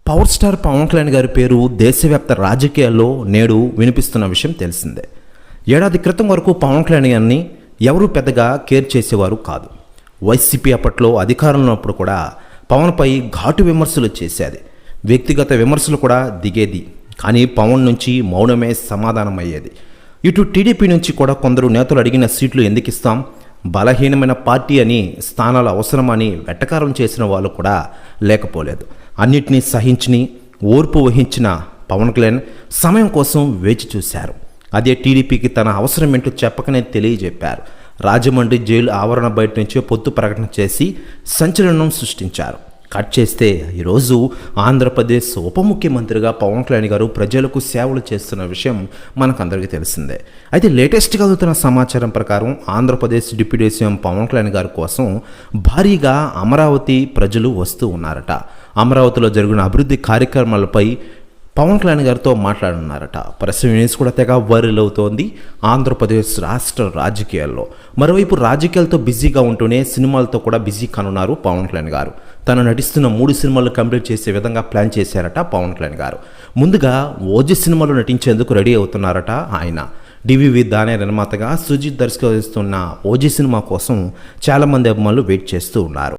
Power star Pawan Kalyan గారి పేరు దేశవ్యాప్త రాజకీయాల్లో నేడు వినిపిస్తున్న విషయం తెలిసిందే. ఏడాది క్రితం వరకు పవన్ కళ్యాణ్ గారిని ఎవరూ పెద్దగా కేర్ చేసేవారు కాదు. వైసీపీ అప్పట్లో అధికారంలో ఉన్నప్పుడు కూడా పవన్పై ఘాటు విమర్శలు చేసేది, వ్యక్తిగత విమర్శలు కూడా దిగేది. కానీ పవన్ నుంచి మౌనమే సమాధానం అయ్యేది. ఇటు టీడీపీ నుంచి కూడా కొందరు నేతలు అడిగిన సీట్లు ఎందుకు ఇస్తాం, బలహీనమైన పార్టీ అని, స్థానాలు అవసరమని వెటకారం చేసిన వాళ్ళు కూడా లేకపోలేదు. అన్నిటినీ సహించి ఓర్పు వహించిన పవన్ కళ్యాణ్ సమయం కోసం వేచి చూశారు. అదే టీడీపీకి తన అవసరం ఏంటో చెప్పకనే తెలియజెప్పారు. రాజమండ్రి జైలు ఆవరణ బయట నుంచే పొత్తు ప్రకటన చేసి సంచలనం సృష్టించారు. కట్ చేస్తే ఈరోజు ఆంధ్రప్రదేశ్ ఉప ముఖ్యమంత్రిగా పవన్ కళ్యాణ్ గారు ప్రజలకు సేవలు చేస్తున్న విషయం మనకందరికీ తెలిసిందే. అయితే లేటెస్ట్గా అందుతున్న సమాచారం ప్రకారం ఆంధ్రప్రదేశ్ డిప్యూటీ సీఎం పవన్ కళ్యాణ్ గారి కోసం భారీగా అమరావతి ప్రజలు వస్తూ ఉన్నారట. అమరావతిలో జరిగిన అభివృద్ధి కార్యక్రమాలపై పవన్ కళ్యాణ్ గారితో మాట్లాడున్నారట. ప్రెస్ న్యూస్ కూడా తెగ వైరల్ అవుతోంది ఆంధ్రప్రదేశ్ రాష్ట్ర రాజకీయాల్లో. మరోవైపు రాజకీయాలతో బిజీగా ఉంటూనే సినిమాలతో కూడా బిజీ కానున్నారు పవన్ కళ్యాణ్ గారు. తను నటిస్తున్న 3 సినిమాలు కంప్లీట్ చేసే విధంగా ప్లాన్ చేశారట పవన్ కళ్యాణ్ గారు. ముందుగా ఓజీ సినిమాలో నటించేందుకు రెడీ అవుతున్నారట ఆయన. డివివి దానే నిర్మాతగా సుజిత్ దర్శకత్వం వహిస్తున్న ఓజీ సినిమా కోసం చాలామంది అభిమానులు వెయిట్ చేస్తూ ఉన్నారు.